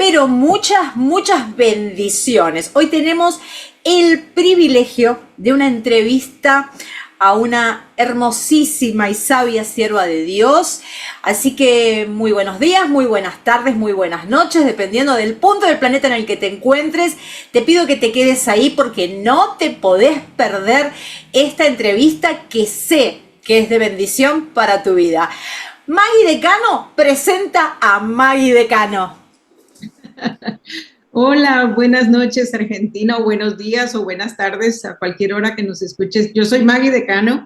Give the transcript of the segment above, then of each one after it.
pero muchas bendiciones. Hoy tenemos el privilegio de una entrevista a una hermosísima y sabia sierva de Dios. Así que muy buenos días, muy buenas tardes, muy buenas noches, dependiendo del punto del planeta en el que te encuentres. Te pido que te quedes ahí porque no te podés perder esta entrevista que sé que es de bendición para tu vida. Maggie Decano presenta a Maggie Decano. Hola, buenas noches Argentina, o buenos días o buenas tardes a cualquier hora que nos escuches. Yo soy Maggie Decano,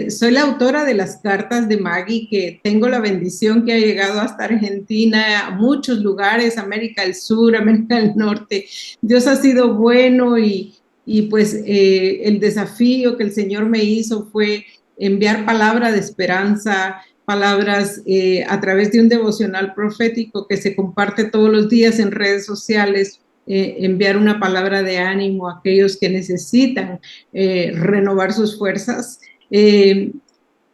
soy la autora de las cartas de Maggie, que tengo la bendición que ha llegado hasta Argentina, a muchos lugares, América del Sur, América del Norte. Dios ha sido bueno y pues el desafío que el Señor me hizo fue enviar palabra de esperanza, palabras a través de un devocional profético que se comparte todos los días en redes sociales, enviar una palabra de ánimo a aquellos que necesitan renovar sus fuerzas.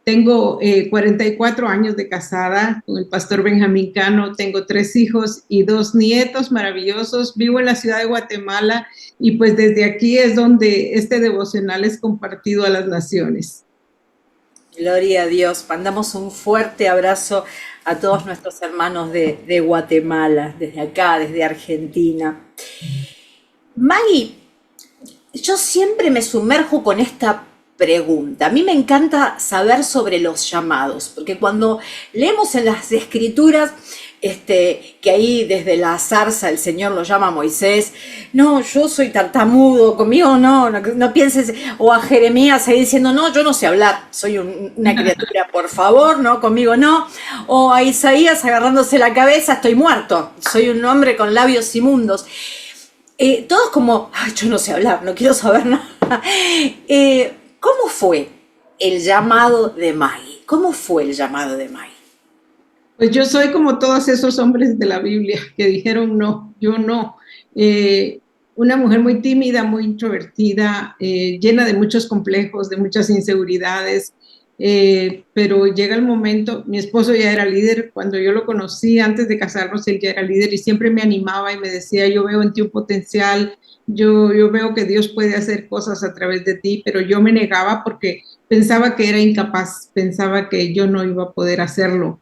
Tengo 44 años de casada con el pastor Benjamín Cano, tengo 3 hijos y 2 nietos maravillosos, vivo en la ciudad de Guatemala y pues desde aquí es donde este devocional es compartido a las naciones. Gloria a Dios. Mandamos un fuerte abrazo a todos nuestros hermanos de Guatemala, desde acá, desde Argentina. Maggie, yo siempre me sumerjo con esta pregunta. A mí me encanta saber sobre los llamados, porque cuando leemos en las escrituras, que ahí desde la zarza el Señor lo llama a Moisés, no, yo soy tartamudo, conmigo no pienses, o a Jeremías ahí diciendo, no, yo no sé hablar, soy una criatura, por favor, no, conmigo no, o a Isaías agarrándose la cabeza, estoy muerto, soy un hombre con labios inmundos. Todos como, ay, yo no sé hablar, no quiero saber nada. ¿Cómo fue el llamado de Maggie? ¿Cómo fue el llamado de Maggie? Pues yo soy como todos esos hombres de la Biblia que dijeron no, yo no. Una mujer muy tímida, muy introvertida, llena de muchos complejos, de muchas inseguridades, pero llega el momento, mi esposo ya era líder, cuando yo lo conocí antes de casarnos, él ya era líder y siempre me animaba y me decía, yo veo en ti un potencial, yo veo que Dios puede hacer cosas a través de ti, pero yo me negaba porque pensaba que era incapaz, pensaba que yo no iba a poder hacerlo.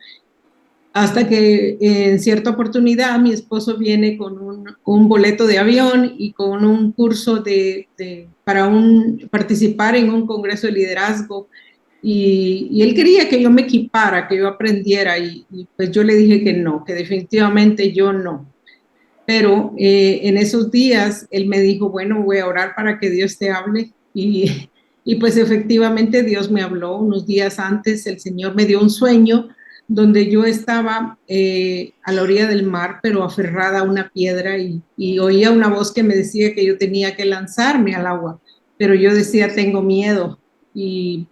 Hasta que en cierta oportunidad mi esposo viene con un boleto de avión y con un curso para participar en un congreso de liderazgo y él quería que yo me equipara, que yo aprendiera y pues yo le dije que no, que definitivamente yo no. Pero en esos días él me dijo, bueno, voy a orar para que Dios te hable y pues efectivamente Dios me habló. Unos días antes el Señor me dio un sueño donde yo estaba a la orilla del mar, pero aferrada a una piedra y oía una voz que me decía que yo tenía que lanzarme al agua, pero yo decía, tengo miedo y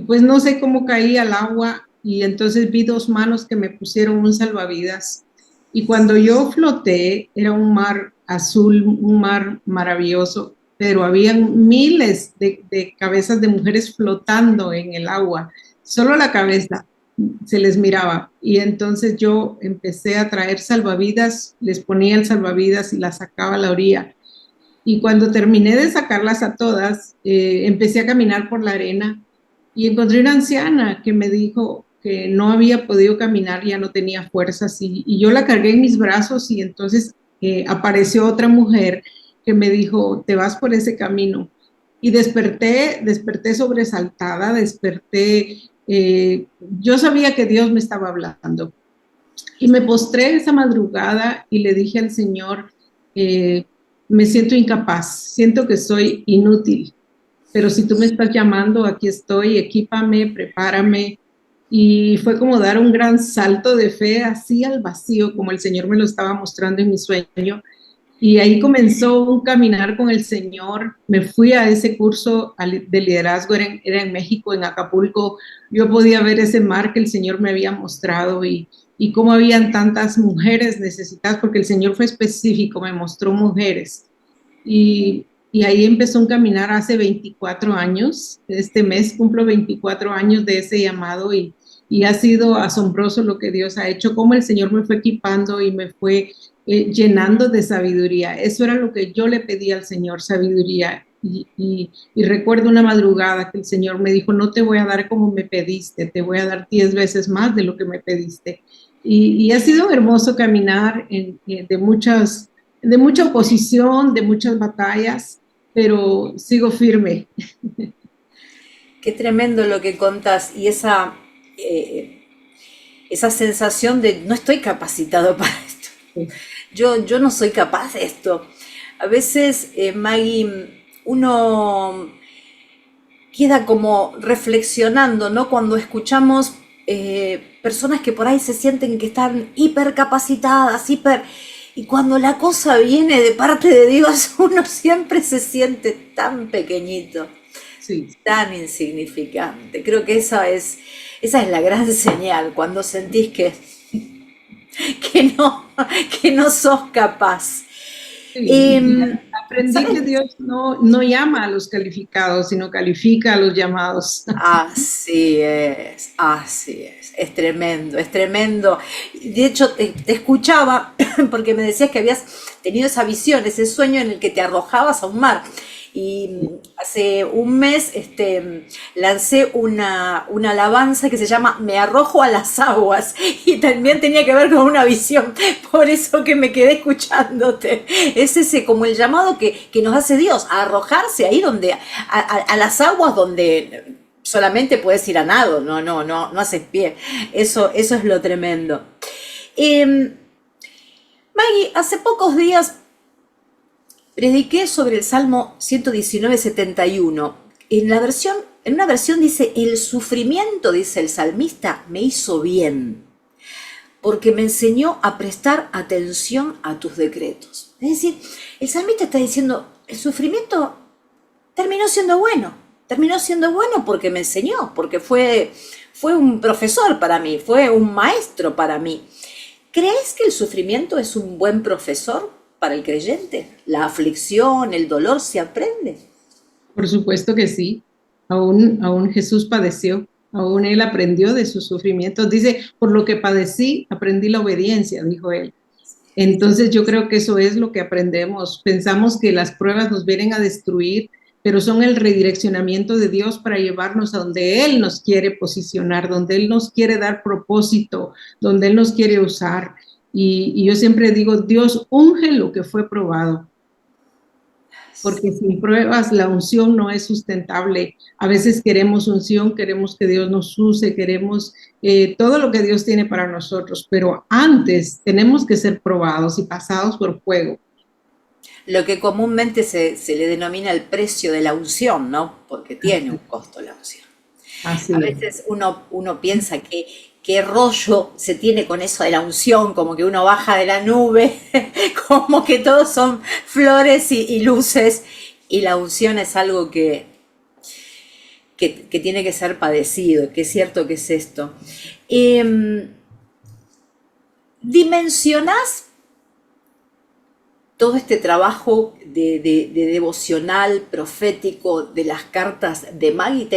pues no sé cómo caí al agua y entonces vi 2 manos que me pusieron un salvavidas y cuando yo floté era un mar azul, un mar maravilloso, pero habían miles de cabezas de mujeres flotando en el agua, solo la cabeza se les miraba. Y entonces yo empecé a traer salvavidas, les ponía el salvavidas y las sacaba a la orilla. Y cuando terminé de sacarlas a todas, empecé a caminar por la arena y encontré una anciana que me dijo que no había podido caminar, ya no tenía fuerzas y yo la cargué en mis brazos y entonces apareció otra mujer que me dijo, te vas por ese camino. Y desperté sobresaltada, yo sabía que Dios me estaba hablando. Y me postré esa madrugada y le dije al Señor, eh, me siento incapaz, siento que soy inútil, pero si tú me estás llamando, aquí estoy, equípame, prepárame. Y fue como dar un gran salto de fe así al vacío, como el Señor me lo estaba mostrando en mi sueño. Y ahí comenzó un caminar con el Señor. Me fui a ese curso de liderazgo, era en México, en Acapulco. Yo podía ver ese mar que el Señor me había mostrado y cómo habían tantas mujeres necesitadas, porque el Señor fue específico, me mostró mujeres. Y ahí empezó un caminar hace 24 años. Este mes cumplo 24 años de ese llamado y ha sido asombroso lo que Dios ha hecho, cómo el Señor me fue equipando y me fue llenando de sabiduría. Eso era lo que yo le pedí al Señor, sabiduría. Y recuerdo una madrugada que el Señor me dijo, no te voy a dar como me pediste, te voy a dar 10 veces más de lo que me pediste. Y ha sido hermoso caminar de mucha oposición, de muchas batallas, pero sigo firme. Qué tremendo lo que contás y eh, esa sensación de no estoy capacitado para esto. Yo no soy capaz de esto. A veces, Maggie, uno queda como reflexionando, ¿no? Cuando escuchamos personas que por ahí se sienten que están hipercapacitadas, Y cuando la cosa viene de parte de Dios, uno siempre se siente tan pequeñito, Sí. tan insignificante. Creo que esa es la gran señal, cuando sentís que no, que no sos capaz. Sí, Em, aprendí que ¿Sabes? Dios no llama a los calificados, sino califica a los llamados. Es tremendo, es tremendo. De hecho, te escuchaba porque me decías que habías tenido esa visión, ese sueño en el que te arrojabas a un mar. Y hace un mes lancé una alabanza que se llama Me arrojo a las aguas y también tenía que ver con una visión, por eso que me quedé escuchándote. Es ese como el llamado que nos hace Dios, a arrojarse ahí a las aguas donde solamente puedes ir a nado, no haces pie. Eso es lo tremendo. Eh, Maggie, hace pocos días prediqué sobre el Salmo 119:71. En una versión dice, el sufrimiento, dice el salmista, me hizo bien, porque me enseñó a prestar atención a tus decretos. Es decir, el salmista está diciendo, el sufrimiento terminó siendo bueno porque me enseñó, porque fue un profesor para mí, fue un maestro para mí. ¿Crees que el sufrimiento es un buen profesor para el creyente? ¿La aflicción, el dolor se aprende? Por supuesto que sí. Aún Jesús padeció, aún él aprendió de sus sufrimientos. Dice, por lo que padecí, aprendí la obediencia, dijo él. Entonces yo creo que eso es lo que aprendemos. Pensamos que las pruebas nos vienen a destruir, pero son el redireccionamiento de Dios para llevarnos a donde Él nos quiere posicionar, donde Él nos quiere dar propósito, donde Él nos quiere usar. Y yo siempre digo, Dios unge lo que fue probado, porque sin pruebas la unción no es sustentable. A veces queremos unción, queremos que Dios nos use, queremos todo lo que Dios tiene para nosotros, pero antes tenemos que ser probados y pasados por fuego. Lo que comúnmente se le denomina el precio de la unción, ¿no? Porque tiene un costo la unción. A Así es. veces uno piensa que qué rollo se tiene con eso de la unción, como que uno baja de la nube, como que todos son flores y luces, y la unción es algo que tiene que ser padecido, que es cierto que es esto. Eh, ¿Dimensionás todo este trabajo de devocional, profético, de las cartas de Maggie?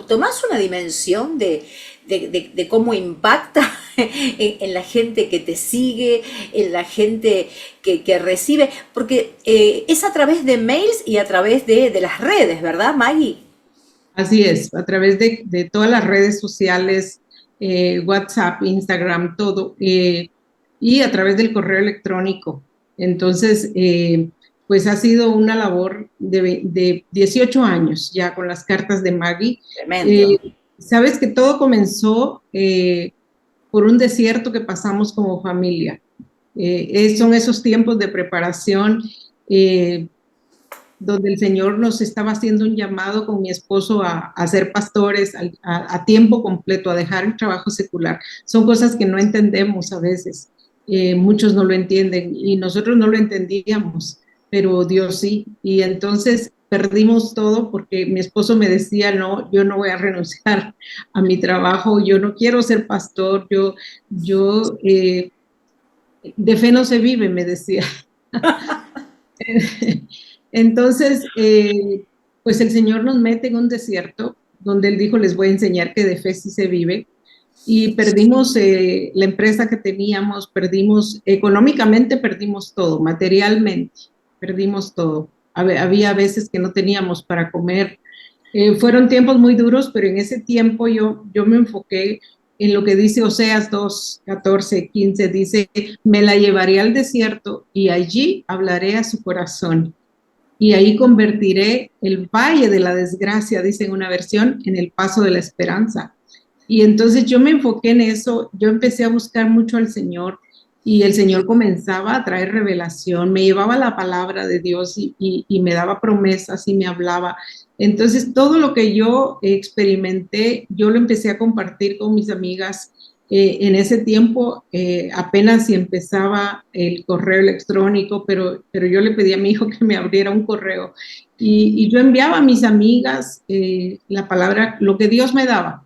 ¿Tomás una dimensión de cómo impacta en la gente que te sigue, en la gente que recibe? Porque es a través de mails y a través de las redes, ¿verdad, Maggie? Así es, a través de todas las redes sociales, WhatsApp, Instagram, todo, y a través del correo electrónico. Entonces, pues ha sido una labor de 18 años ya con las cartas de Maggie. Tremendo. Eh, Sabes que todo comenzó por un desierto que pasamos como familia. Son esos tiempos de preparación. eh, Donde el Señor nos estaba haciendo un llamado con mi esposo a ser pastores a tiempo completo, a dejar el trabajo secular. Son cosas que no entendemos a veces, muchos no lo entienden y nosotros no lo entendíamos, pero Dios sí. Y entonces perdimos todo porque mi esposo me decía, no, yo no voy a renunciar a mi trabajo, yo no quiero ser pastor, yo de fe no se vive, me decía. Entonces, pues el Señor nos mete en un desierto donde Él dijo, les voy a enseñar que de fe sí se vive. y perdimos la empresa que teníamos, perdimos, económicamente perdimos todo, materialmente perdimos todo. Había veces que no teníamos para comer. Fueron tiempos muy duros, pero en ese tiempo yo me enfoqué en lo que dice Oseas 2, 14, 15, dice, me la llevaré al desierto y allí hablaré a su corazón y ahí convertiré el valle de la desgracia, dice en una versión, en el paso de la esperanza. Y entonces yo me enfoqué en eso, yo empecé a buscar mucho al Señor y el Señor comenzaba a traer revelación, me llevaba la palabra de Dios y me daba promesas y me hablaba. Entonces todo lo que yo experimenté, yo lo empecé a compartir con mis amigas. En ese tiempo apenas si empezaba el correo electrónico, pero yo le pedí a mi hijo que me abriera un correo y yo enviaba a mis amigas la palabra, lo que Dios me daba.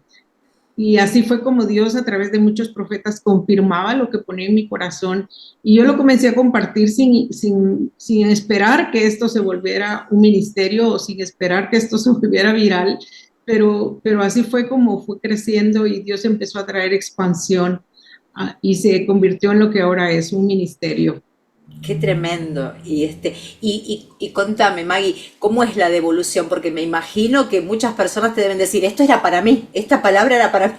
Y así fue como Dios a través de muchos profetas confirmaba lo que ponía en mi corazón. Y yo lo comencé a compartir sin esperar que esto se volviera un ministerio o sin esperar que esto se volviera viral. Pero así fue como fue creciendo y Dios empezó a traer expansión y se convirtió en lo que ahora es un ministerio. Qué tremendo. Y contame, Maggie, ¿cómo es la devolución? Porque me imagino que muchas personas te deben decir, esto era para mí, esta palabra era para mí.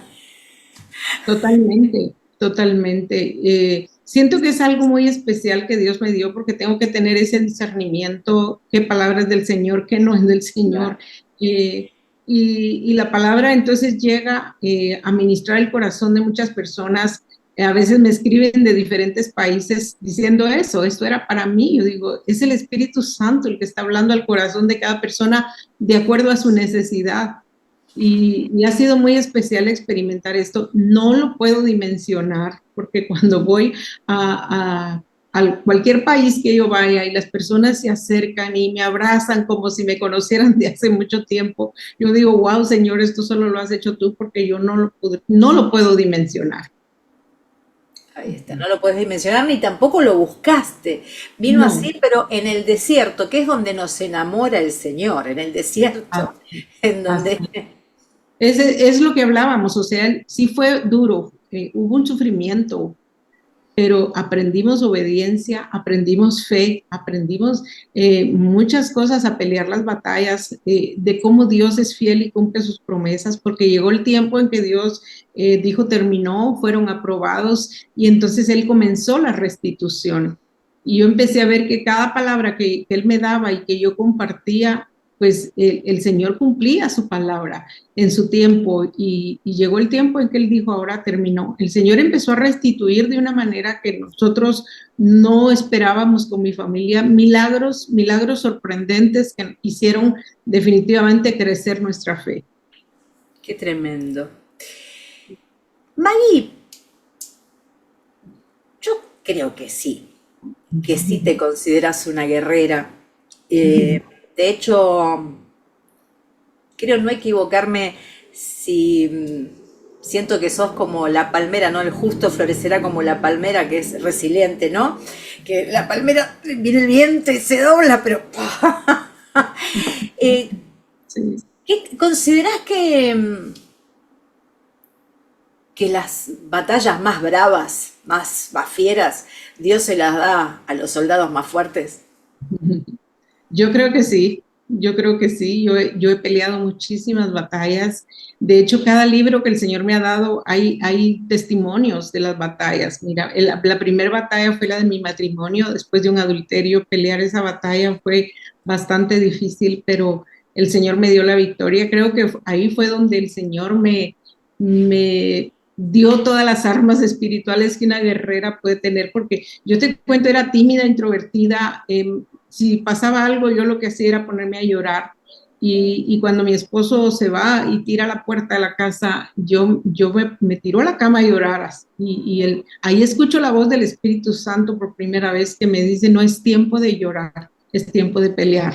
Totalmente, totalmente. Siento que es algo muy especial que Dios me dio porque tengo que tener ese discernimiento, qué palabra es del Señor, qué no es del Señor. Eh, y la palabra entonces llega a ministrar el corazón de muchas personas. A veces me escriben de diferentes países diciendo eso, esto era para mí. Yo digo, es el Espíritu Santo el que está hablando al corazón de cada persona de acuerdo a su necesidad. Y ha sido muy especial experimentar esto. No lo puedo dimensionar porque cuando voy a cualquier país que yo vaya y las personas se acercan y me abrazan como si me conocieran de hace mucho tiempo, yo digo, wow, Señor, esto solo lo has hecho tú porque yo no lo puedo dimensionar. Ahí está, no lo puedes dimensionar ni tampoco lo buscaste. Vino No, así, pero en el desierto, que es donde nos enamora el Señor, en el desierto, así, en donde... así. Es lo que hablábamos, o sea, sí fue duro, hubo un sufrimiento, pero aprendimos obediencia, aprendimos fe, aprendimos muchas cosas a pelear las batallas de cómo Dios es fiel y cumple sus promesas, porque llegó el tiempo en que Dios dijo terminó, fueron aprobados y entonces Él comenzó la restitución. Y yo empecé a ver que cada palabra que Él me daba y que yo compartía, pues el Señor cumplía su palabra en su tiempo y llegó el tiempo en que él dijo, ahora terminó. El Señor empezó a restituir de una manera que nosotros no esperábamos con mi familia, milagros, milagros sorprendentes que hicieron definitivamente crecer nuestra fe. Qué tremendo. Maggie, yo creo que sí te consideras una guerrera. De hecho, creo no equivocarme si siento que sos como la palmera, ¿no? El justo florecerá como la palmera que es resiliente, ¿no? Que la palmera viene el viento y se dobla, pero eh, Sí. ¿qué considerás que las batallas más bravas, más fieras, Dios se las da a los soldados más fuertes? Yo creo que sí, yo creo que sí. Yo he peleado muchísimas batallas. De hecho, cada libro que el Señor me ha dado, hay testimonios de las batallas. Mira, la primera batalla fue la de mi matrimonio, después de un adulterio. Pelear esa batalla fue bastante difícil, pero el Señor me dio la victoria. Creo que ahí fue donde el Señor me dio todas las armas espirituales que una guerrera puede tener, porque yo te cuento, era tímida, introvertida, si pasaba algo, yo lo que hacía era ponerme a llorar. Y cuando mi esposo se va y tira la puerta de la casa, yo me tiro a la cama a llorar. Ahí escucho la voz del Espíritu Santo por primera vez que me dice, no es tiempo de llorar, es tiempo de pelear.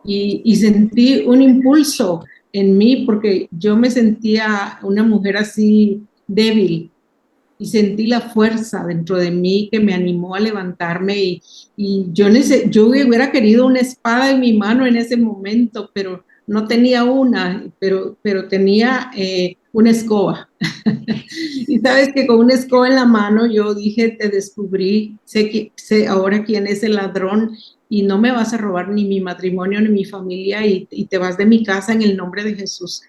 Y sentí un impulso en mí porque yo me sentía una mujer así débil, y sentí la fuerza dentro de mí que me animó a levantarme y yo hubiera querido una espada en mi mano en ese momento, no tenía una, pero tenía una escoba. Y sabes que con una escoba en la mano yo dije, te descubrí, sé ahora quién es el ladrón y no me vas a robar ni mi matrimonio ni mi familia y te vas de mi casa en el nombre de Jesús.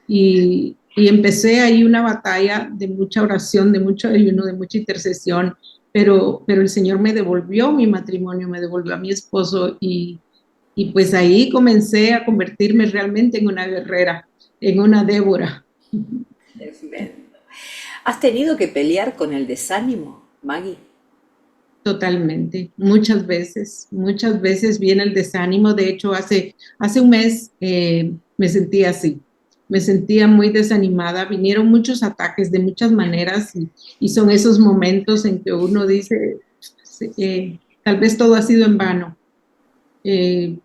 Y empecé ahí una batalla de mucha oración, de mucho ayuno, de mucha intercesión, pero el Señor me devolvió mi matrimonio, me devolvió a mi esposo y pues ahí comencé a convertirme realmente en una guerrera, en una Débora. Tremendo. ¿Has tenido que pelear con el desánimo, Maggie? Totalmente, muchas veces viene el desánimo. De hecho, hace un mes me sentía así, me sentía muy desanimada. Vinieron muchos ataques de muchas maneras y son esos momentos en que uno dice, tal vez todo ha sido en vano. Eh,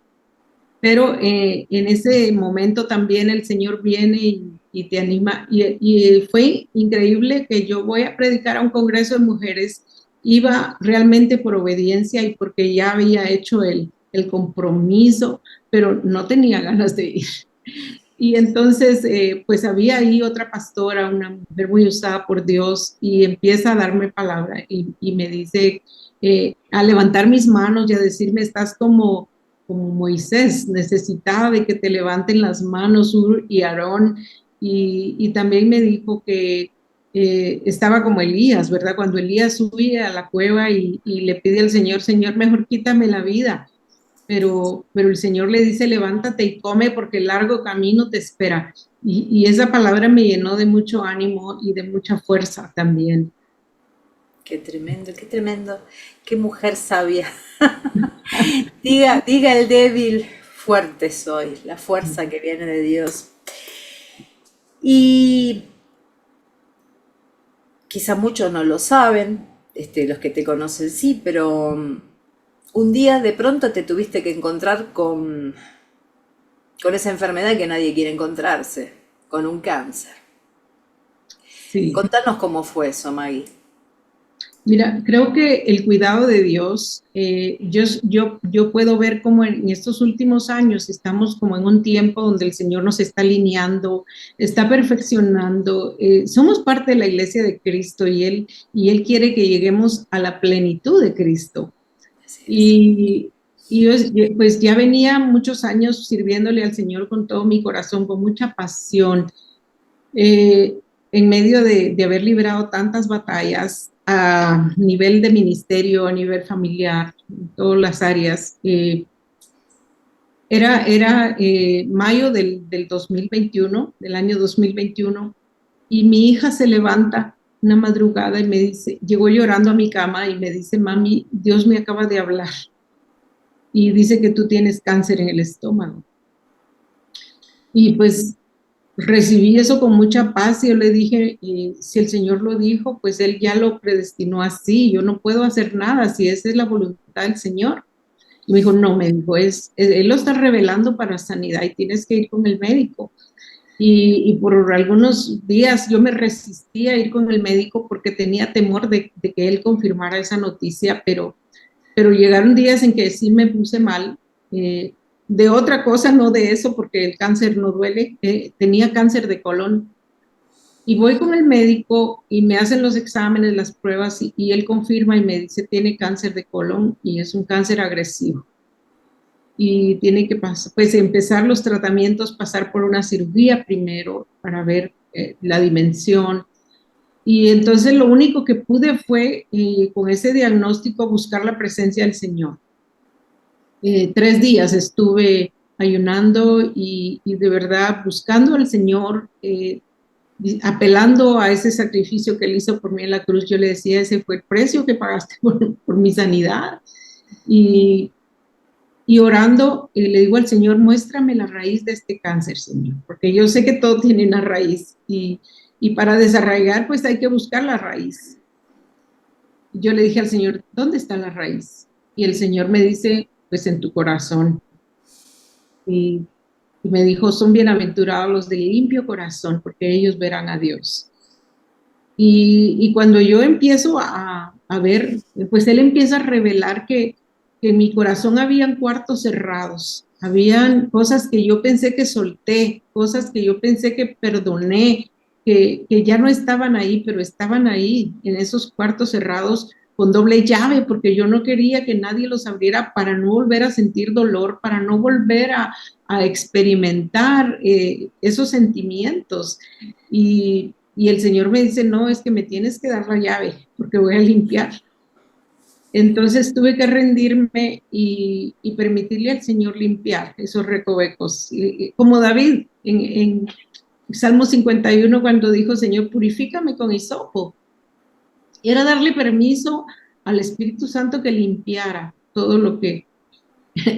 pero en ese momento también el Señor viene y te anima. Y fue increíble que yo voy a predicar a un congreso de mujeres, iba realmente por obediencia y porque ya había hecho el compromiso, pero no tenía ganas de ir. Y entonces, pues había ahí otra pastora, una mujer muy usada por Dios, y empieza a darme palabra y me dice, a levantar mis manos y a decirme, estás como Moisés, necesitaba de que te levanten las manos, Ur y Aarón, y también me dijo que estaba como Elías, ¿verdad? Cuando Elías sube a la cueva y le pide al Señor, Señor, mejor quítame la vida, pero el Señor le dice, levántate y come porque el largo camino te espera. Y esa palabra me llenó de mucho ánimo y de mucha fuerza también. Qué tremendo, qué mujer sabia. Diga el débil, fuerte soy, la fuerza que viene de Dios. Y quizá muchos no lo saben, los que te conocen sí, pero un día de pronto te tuviste que encontrar con esa enfermedad que nadie quiere encontrarse, con un cáncer. Sí. Contanos cómo fue eso, Maggie. Mira, creo que el cuidado de Dios, yo puedo ver como en estos últimos años estamos como en un tiempo donde el Señor nos está alineando, está perfeccionando. Somos parte de la iglesia de Cristo y Él quiere que lleguemos a la plenitud de Cristo. Así es. Y, pues ya venía muchos años sirviéndole al Señor con todo mi corazón, con mucha pasión, eh, en medio de haber librado tantas batallas a nivel de ministerio, a nivel familiar, en todas las áreas. Era mayo del 2021, del año 2021, y mi hija se levanta una madrugada y me dice, llegó llorando a mi cama y me dice, mami, Dios me acaba de hablar y dice que tú tienes cáncer en el estómago. Y pues recibí eso con mucha paz y yo le dije, si el Señor lo dijo, pues Él ya lo predestinó así, yo no puedo hacer nada si esa es la voluntad del Señor. Y me dijo, no, me dijo, Él lo está revelando para sanidad y tienes que ir con el médico. Y por algunos días yo me resistía a ir con el médico porque tenía temor de que él confirmara esa noticia, pero llegaron días en que sí me puse mal, eh, de otra cosa, no de eso, porque el cáncer no duele, tenía cáncer de colon. Y voy con el médico y me hacen los exámenes, las pruebas, y él confirma y me dice, tiene cáncer de colon y es un cáncer agresivo. Y tiene que pues empezar los tratamientos, pasar por una cirugía primero para ver la dimensión. Y entonces lo único que pude fue, con ese diagnóstico, buscar la presencia del Señor. 3 días estuve ayunando y de verdad buscando al Señor, apelando a ese sacrificio que Él hizo por mí en la cruz. Yo le decía, ese fue el precio que pagaste por mi sanidad. Y, y orando, le digo al Señor, muéstrame la raíz de este cáncer, Señor, porque yo sé que todo tiene una raíz y para desarraigar, pues hay que buscar la raíz. Yo le dije al Señor, ¿dónde está la raíz? Y el Señor me dice, pues en tu corazón. Y, y me dijo, son bienaventurados los de limpio corazón, porque ellos verán a Dios. Y cuando yo empiezo a ver, pues Él empieza a revelar que en mi corazón habían cuartos cerrados, Habían cosas que yo pensé que solté, cosas que yo pensé que perdoné, que ya no estaban ahí, pero estaban ahí, en esos cuartos cerrados con doble llave, porque yo no quería que nadie los abriera para no volver a sentir dolor, para no volver a experimentar esos sentimientos. Y el Señor me dice, no, es que me tienes que dar la llave, porque voy a limpiar. Entonces tuve que rendirme y permitirle al Señor limpiar esos recovecos. Como David en Salmo 51 cuando dijo, Señor, purifícame con hisopo. Era darle permiso al Espíritu Santo que limpiara todo lo que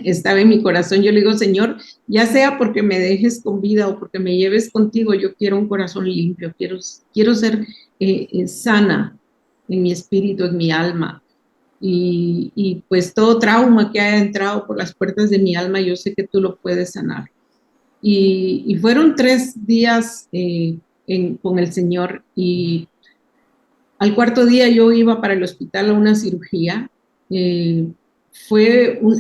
estaba en mi corazón. Yo le digo, Señor, ya sea porque me dejes con vida o porque me lleves contigo, yo quiero un corazón limpio, quiero ser sana en mi espíritu, en mi alma. Y pues todo trauma que haya entrado por las puertas de mi alma, yo sé que tú lo puedes sanar. Y fueron 3 días con el Señor y al cuarto día yo iba para el hospital a una cirugía. Eh,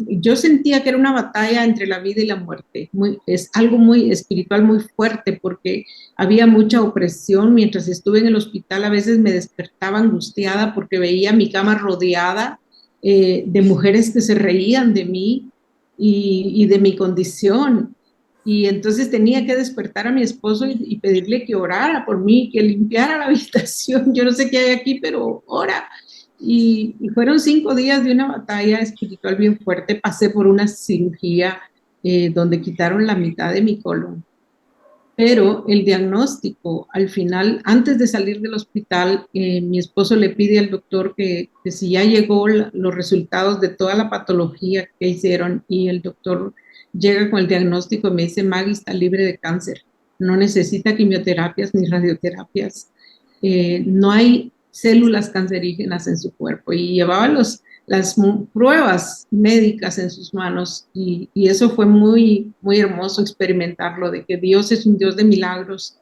yo sentía que era una batalla entre la vida y la muerte. Es algo muy espiritual, muy fuerte, porque había mucha opresión. Mientras estuve en el hospital, a veces me despertaba angustiada porque veía mi cama rodeada de mujeres que se reían de mí y de mi condición. Y entonces tenía que despertar a mi esposo y pedirle que orara por mí, que limpiara la habitación. Yo no sé qué hay aquí, pero ora. Y fueron 5 días de una batalla espiritual bien fuerte. Pasé por una cirugía donde quitaron la mitad de mi colon. Pero el diagnóstico, al final, antes de salir del hospital, mi esposo le pide al doctor que si ya llegó los resultados de toda la patología que hicieron, y el doctor llega con el diagnóstico y me dice, Maggie está libre de cáncer, no necesita quimioterapias ni radioterapias, no hay células cancerígenas en su cuerpo, y llevaba las pruebas médicas en sus manos y eso fue muy, muy hermoso experimentarlo, de que Dios es un Dios de milagros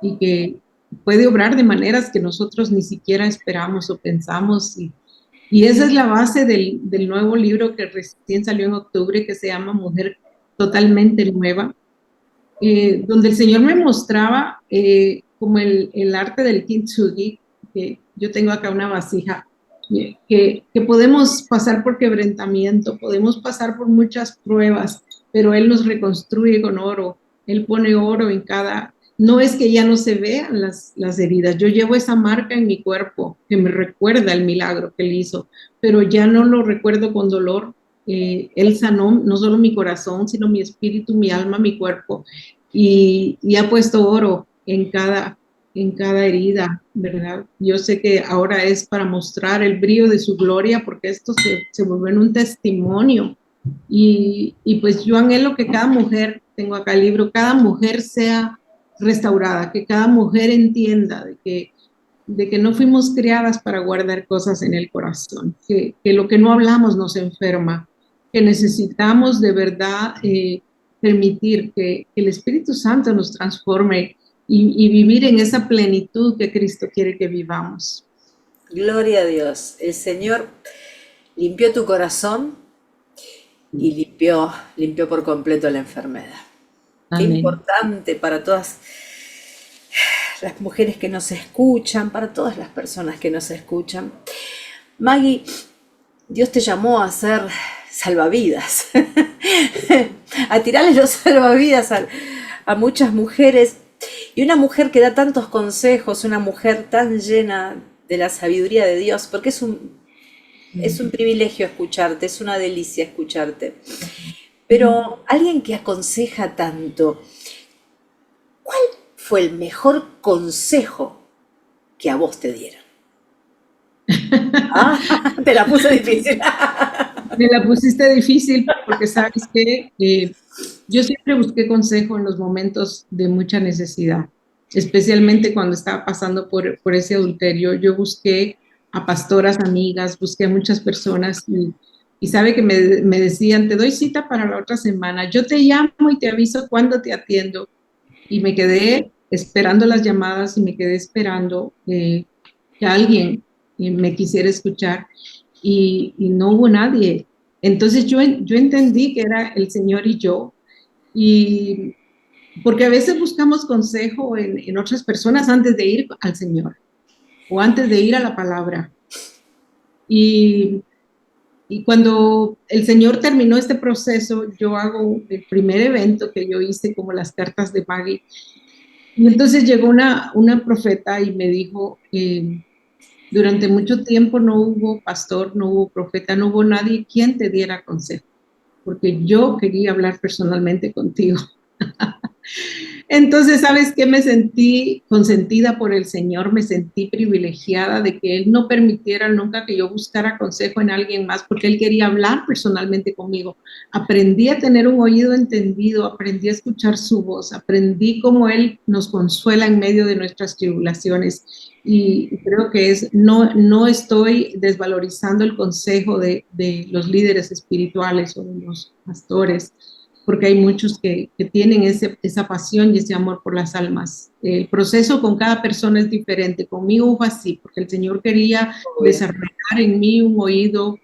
y que puede obrar de maneras que nosotros ni siquiera esperamos o pensamos y esa es la base del nuevo libro que recién salió en octubre que se llama Mujer Totalmente Nueva, donde el Señor me mostraba como el arte del kintsugi, que yo tengo acá una vasija, que podemos pasar por quebrantamiento, podemos pasar por muchas pruebas, pero Él nos reconstruye con oro, Él pone oro en cada... No es que ya no se vean las heridas, yo llevo esa marca en mi cuerpo que me recuerda el milagro que Él hizo, pero ya no lo recuerdo con dolor. Él sanó no solo mi corazón, sino mi espíritu, mi alma, mi cuerpo, y ha puesto oro en cada herida, ¿verdad? Yo sé que ahora es para mostrar el brillo de su gloria, porque esto se vuelve en un testimonio. Y pues yo anhelo que cada mujer, tengo acá el libro, cada mujer sea restaurada, que cada mujer entienda de que no fuimos creadas para guardar cosas en el corazón, que lo que no hablamos nos enferma, que necesitamos de verdad permitir que el Espíritu Santo nos transforme y vivir en esa plenitud que Cristo quiere que vivamos. Gloria a Dios. El Señor limpió tu corazón y limpió por completo la enfermedad. Qué Amén. importante para todas las mujeres que nos escuchan, para todas las personas que nos escuchan. Maggie, Dios te llamó a ser salvavidas, a tirarle los salvavidas a muchas mujeres. Y una mujer que da tantos consejos, una mujer tan llena de la sabiduría de Dios, porque es un privilegio escucharte, es una delicia escucharte. Pero alguien que aconseja tanto, ¿cuál fue el mejor consejo que a vos te dieron? Ah, te la puse difícil. Me la pusiste difícil porque sabes que yo siempre busqué consejo en los momentos de mucha necesidad, especialmente cuando estaba pasando por ese adulterio. Yo busqué a pastoras, amigas, busqué a muchas personas y sabe que me decían, te doy cita para la otra semana, yo te llamo y te aviso cuándo te atiendo. Y me quedé esperando las llamadas y me quedé esperando que alguien me quisiera escuchar y no hubo nadie. Entonces yo entendí que era el Señor y yo, y porque a veces buscamos consejo en otras personas antes de ir al Señor o antes de ir a la palabra. Y, y cuando el Señor terminó este proceso, yo hago el primer evento que yo hice como las cartas de Maggie. Y entonces llegó una profeta y me dijo, durante mucho tiempo no hubo pastor, no hubo profeta, no hubo nadie quien te diera consejo, porque yo quería hablar personalmente contigo. Entonces, ¿sabes qué? Me sentí consentida por el Señor, me sentí privilegiada de que Él no permitiera nunca que yo buscara consejo en alguien más, porque Él quería hablar personalmente conmigo. Aprendí a tener un oído entendido, aprendí a escuchar su voz, aprendí cómo Él nos consuela en medio de nuestras tribulaciones. Y creo que no estoy desvalorizando el consejo de los líderes espirituales o de los pastores, porque hay muchos que tienen esa pasión y ese amor por las almas. El proceso con cada persona es diferente. Conmigo fue así, porque el Señor quería desarrollar en mí un oído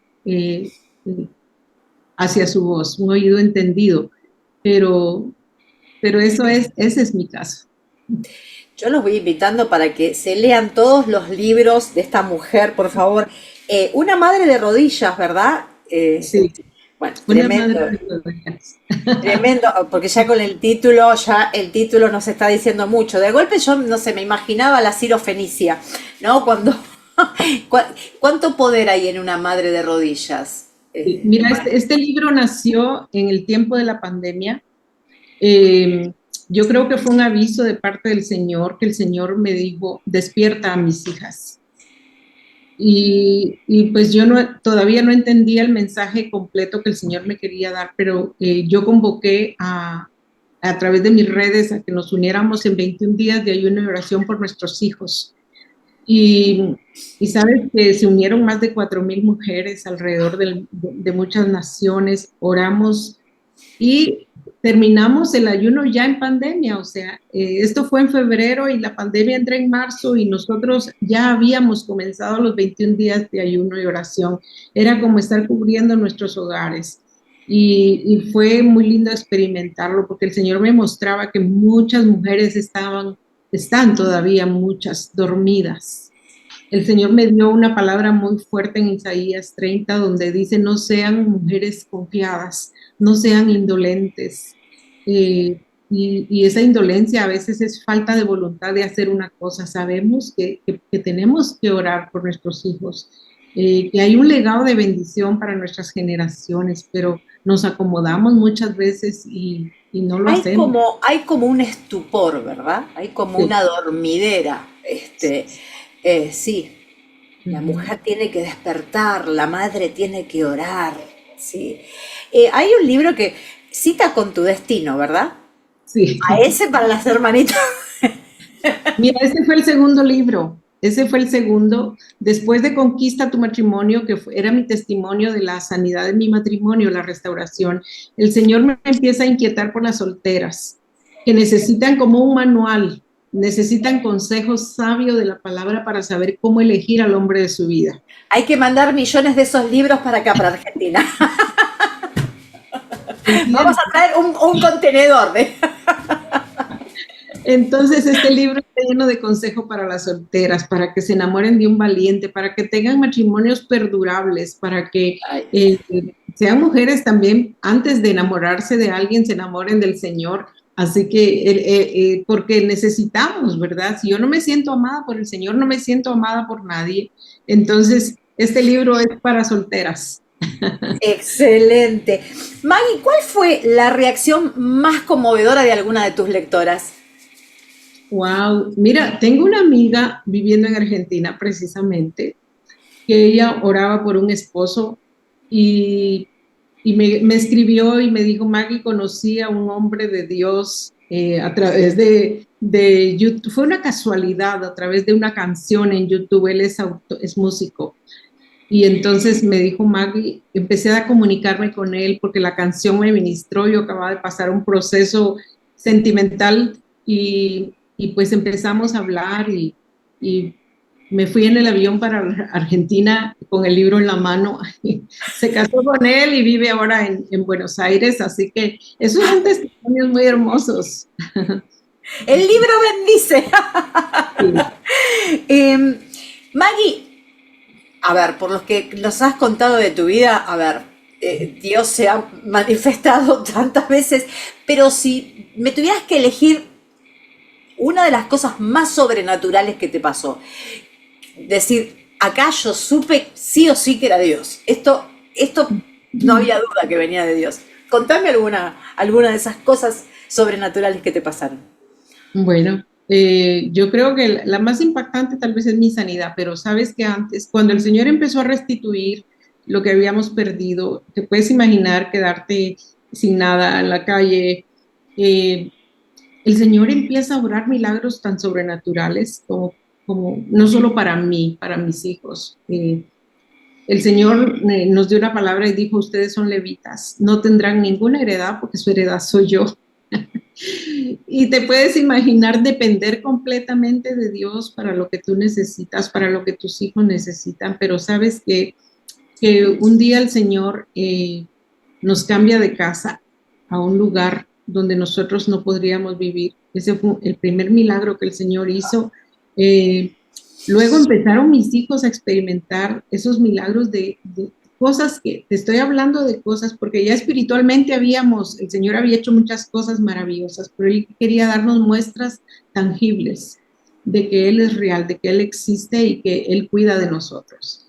hacia su voz, un oído entendido. Pero ese es mi caso. Yo los voy invitando para que se lean todos los libros de esta mujer, por favor. Una madre de rodillas, ¿verdad? Sí, Bueno, una tremendo, madre de rodillas. tremendo, porque ya el título nos está diciendo mucho. De golpe yo, no sé, me imaginaba la Ciro Fenicia, ¿no? ¿Cuánto poder hay en una madre de rodillas? Mira, este libro nació en el tiempo de la pandemia. Eh, yo creo que fue un aviso de parte del Señor, que el Señor me dijo, despierta a mis hijas. Y pues yo todavía no entendía el mensaje completo que el Señor me quería dar, pero yo convoqué a través de mis redes a que nos uniéramos en 21 días de ayuno y oración por nuestros hijos. Y sabes que se unieron más de 4,000 mujeres alrededor de muchas naciones, oramos y terminamos el ayuno ya en pandemia, o sea, esto fue en febrero y la pandemia entró en marzo y nosotros ya habíamos comenzado los 21 días de ayuno y oración. Era como estar cubriendo nuestros hogares. Y fue muy lindo experimentarlo porque el Señor me mostraba que muchas mujeres están todavía muchas dormidas. El Señor me dio una palabra muy fuerte en Isaías 30, donde dice, no sean mujeres confiadas, no sean indolentes. Y esa indolencia a veces es falta de voluntad de hacer una cosa. Sabemos que tenemos que orar por nuestros hijos, que hay un legado de bendición para nuestras generaciones, pero nos acomodamos muchas veces y no lo hacemos. Hay como un estupor, ¿verdad? Hay como Sí. una dormidera. Sí, la Ujú. mujer tiene que despertar, la madre tiene que orar. Sí. Hay un libro que cita con tu destino, ¿verdad? Sí. A ese para las hermanitas. Mira, ese fue el segundo libro. Ese fue el segundo. Después de Conquista tu matrimonio, que era mi testimonio de la sanidad de mi matrimonio, la restauración, el Señor me empieza a inquietar por las solteras, que necesitan como un manual, necesitan consejos sabios de la palabra para saber cómo elegir al hombre de su vida. Hay que mandar millones de esos libros para acá, para Argentina. Vamos ¿Entiendes? a traer un contenedor de... Entonces, este libro está lleno de consejos para las solteras, para que se enamoren de un valiente, para que tengan matrimonios perdurables, para que Ay, sean mujeres también, antes de enamorarse de alguien, se enamoren del Señor. Así que, porque necesitamos, ¿verdad? Si yo no me siento amada por el Señor, no me siento amada por nadie. Entonces, este libro es para solteras. excelente. Maggie, ¿cuál fue la reacción más conmovedora de alguna de tus lectoras? Wow, mira, tengo una amiga viviendo en Argentina precisamente, que ella oraba por un esposo y, me escribió y me dijo, Maggie, conocí a un hombre de Dios a través de YouTube. Fue una casualidad, a través de una canción en YouTube. Él es músico. Y entonces me dijo, Maggie, empecé a comunicarme con él porque la canción me ministró. Yo acababa de pasar un proceso sentimental y pues empezamos a hablar y Me fui en el avión para Argentina con el libro en la mano. Se casó con él y vive ahora en Buenos Aires, así que esos son testimonios muy hermosos. El libro bendice. Sí. Em, Maggie, a ver, por los que nos has contado de tu vida, a ver, Dios se ha manifestado tantas veces, pero si me tuvieras que elegir una de las cosas más sobrenaturales que te pasó, decir, acá yo supe sí o sí que era Dios. Esto no había duda que venía de Dios. Contame alguna de esas cosas sobrenaturales que te pasaron. Bueno, yo creo que la más impactante tal vez es mi sanidad, pero sabes que antes, cuando el Señor empezó a restituir lo que habíamos perdido, te puedes imaginar quedarte sin nada en la calle. eh, el Señor empieza a obrar milagros tan sobrenaturales como no solo para mí, para mis hijos. El Señor nos dio una palabra y dijo, ustedes son levitas, no tendrán ninguna heredad porque su heredad soy yo. Y te puedes imaginar depender completamente de Dios para lo que tú necesitas, para lo que tus hijos necesitan, pero sabes que un día el Señor nos cambia de casa a un lugar donde nosotros no podríamos vivir. Ese fue el primer milagro que el Señor hizo. Eh, Luego empezaron mis hijos a experimentar esos milagros de cosas que, te estoy hablando de cosas, porque ya espiritualmente el Señor había hecho muchas cosas maravillosas, pero Él quería darnos muestras tangibles de que Él es real, de que Él existe y que Él cuida de nosotros.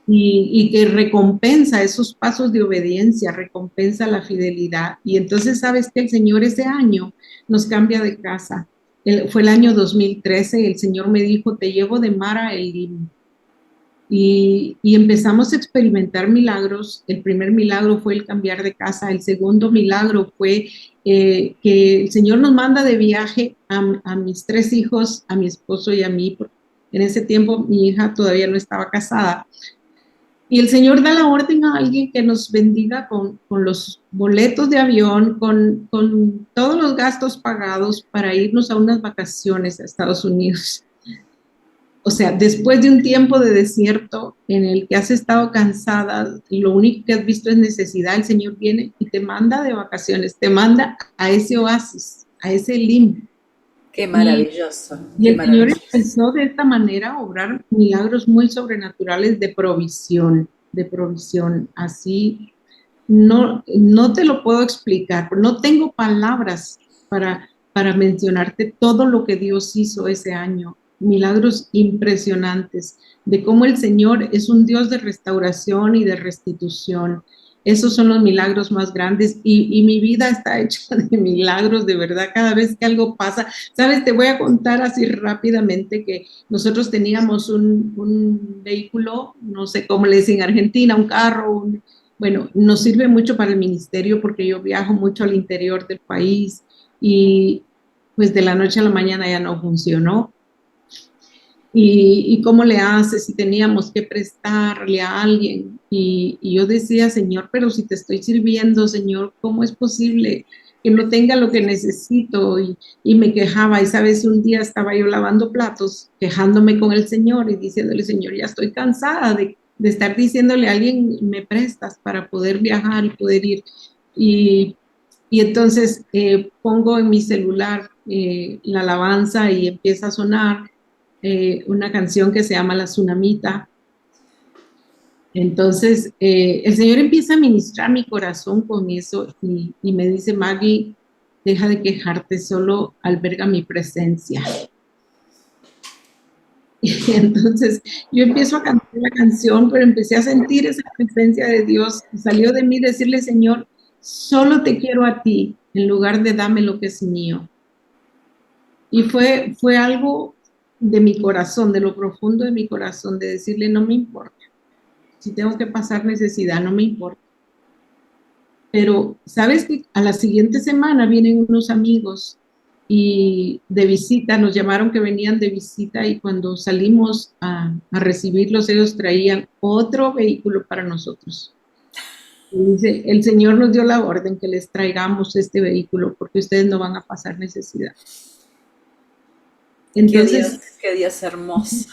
Y que recompensa esos pasos de obediencia, recompensa la fidelidad. Y entonces sabes que el Señor ese año nos cambia de casa. Fue el año 2013, el Señor me dijo, te llevo de Mara a Elim. Y empezamos a experimentar milagros. El primer milagro fue el cambiar de casa. El segundo milagro fue que el Señor nos manda de viaje a mis tres hijos, a mi esposo y a mí. En ese tiempo mi hija todavía no estaba casada. Y el Señor da la orden a alguien que nos bendiga con los boletos de avión, con todos los gastos pagados para irnos a unas vacaciones a Estados Unidos. O sea, después de un tiempo de desierto en el que has estado cansada, lo único que has visto es necesidad, el Señor viene y te manda de vacaciones, te manda a ese oasis, a ese limbo. Qué Y, maravilloso, y qué el Señor maravilloso. empezó de esta manera a obrar milagros muy sobrenaturales de provisión, de provisión. Así no te lo puedo explicar, no tengo palabras para mencionarte todo lo que Dios hizo ese año. Milagros impresionantes de cómo el Señor es un Dios de restauración y de restitución. Esos son los milagros más grandes y mi vida está hecha de milagros, de verdad, cada vez que algo pasa. Sabes, te voy a contar así rápidamente que nosotros teníamos un vehículo, no sé cómo le dicen en Argentina, un carro, bueno, nos sirve mucho para el ministerio porque yo viajo mucho al interior del país y pues de la noche a la mañana ya no funcionó. ¿Y cómo le hace si teníamos que prestarle a alguien? Y yo decía, Señor, pero si te estoy sirviendo, Señor, ¿cómo es posible que no tenga lo que necesito? Y me quejaba, y sabes, un día estaba yo lavando platos, quejándome con el Señor y diciéndole, Señor, ya estoy cansada de estar diciéndole a alguien, me prestas para poder viajar y poder ir. Y, y entonces pongo en mi celular la alabanza y empieza a sonar una canción que se llama La Tsunamita. Entonces, el Señor empieza a ministrar mi corazón con eso y me dice, Maggie, deja de quejarte, solo alberga mi presencia. Y entonces yo empiezo a cantar la canción, pero empecé a sentir esa presencia de Dios y salió de mí decirle, Señor, solo te quiero a ti en lugar de dame lo que es mío. Y fue algo de mi corazón, de lo profundo de mi corazón, de decirle, no me importa. Si tengo que pasar necesidad, no me importa. Pero, ¿sabes que a la siguiente semana vienen unos amigos y de visita, nos llamaron que venían de visita y cuando salimos a recibirlos, ellos traían otro vehículo para nosotros. Y dice, el Señor nos dio la orden que les traigamos este vehículo porque ustedes no van a pasar necesidad. Entonces, Qué Dios hermoso.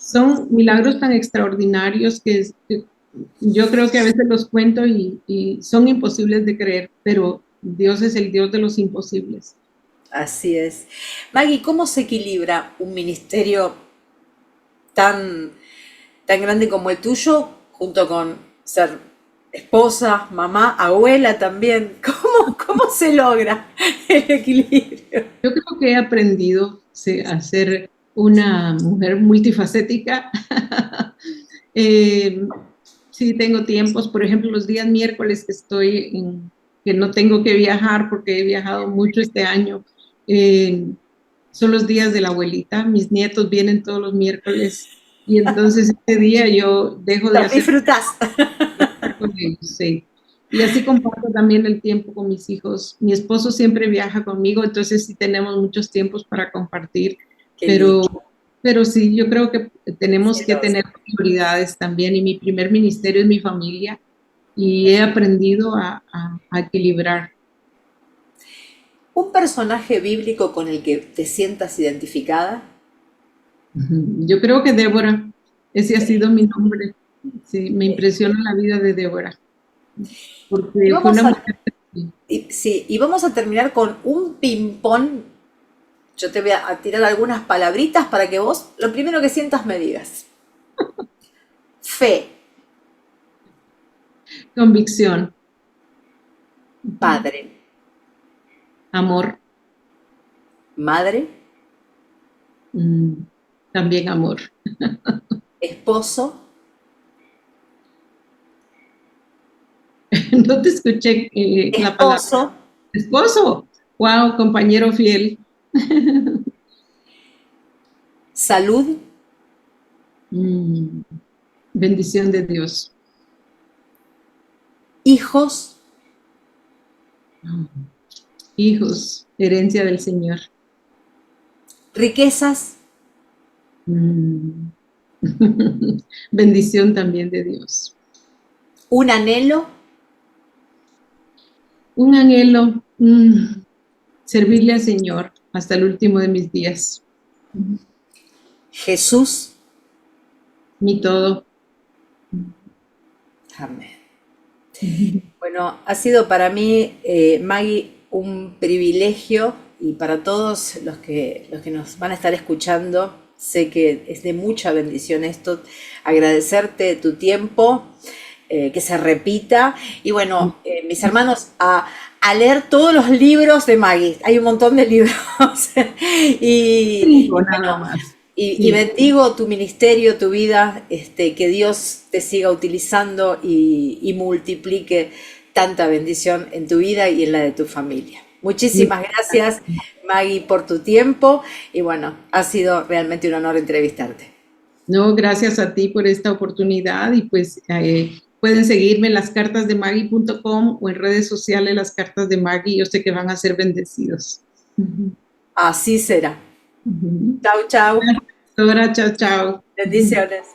son milagros tan extraordinarios que yo creo que a veces los cuento y son imposibles de creer, pero Dios es el Dios de los imposibles. Así es. Maggie, ¿cómo se equilibra un ministerio tan, tan grande como el tuyo junto con ser esposa, mamá, abuela también? ¿Cómo se logra el equilibrio? Yo creo que he aprendido a ser una mujer multifacética. eh, sí, tengo tiempos, por ejemplo, los días miércoles que no tengo que viajar porque he viajado mucho este año. eh, Son los días de la abuelita. Mis nietos vienen todos los miércoles y entonces ese día yo dejo de Los hacer disfrutas. con ellos, sí. Y así comparto también el tiempo con mis hijos. Mi esposo siempre viaja conmigo, entonces sí tenemos muchos tiempos para compartir, Qué lindo. pero, pero sí, yo creo que tenemos que Celosa. tener prioridades también y mi primer ministerio es mi familia y he aprendido a equilibrar. ¿Un personaje bíblico con el que te sientas identificada? Yo creo que Débora, ese ha Sí. sido mi nombre. Sí, me impresiona la vida de Débora, Y porque fue vamos una a, mujer. sí, y vamos a terminar con un ping-pong. Yo te voy a tirar algunas palabritas para que vos lo primero que sientas me digas. Fe, Convicción, padre, amor, madre, mm, también amor. esposo, No te escuché la palabra. esposo, Esposo. Wow, compañero fiel. salud, Mm, bendición de Dios. hijos, Mm, hijos, herencia del Señor. riquezas, Mm, bendición también de Dios. un anhelo, Un anhelo, servirle al Señor hasta el último de mis días. Jesús. Mi todo. Amén. Bueno, ha sido para mí, Maggie, un privilegio y para todos los que nos van a estar escuchando, sé que es de mucha bendición esto, agradecerte tu tiempo, que se repita y bueno, mis hermanos, a leer todos los libros de Maggie, hay un montón de libros Cinco y nada bueno, más. y Sí. bendigo tu ministerio, tu vida, que Dios te siga utilizando y multiplique tanta bendición en tu vida y en la de tu familia. Muchísimas gracias, Maggie, por tu tiempo y bueno, ha sido realmente un honor entrevistarte. No, gracias a ti por esta oportunidad y pues pueden seguirme en lascartasdemaggie.com o en redes sociales Las Cartas de Maggie. Yo sé que van a ser bendecidos. Ujú, Así será. ujú. Chau, chau. Ahora, chao, chao. Bendiciones.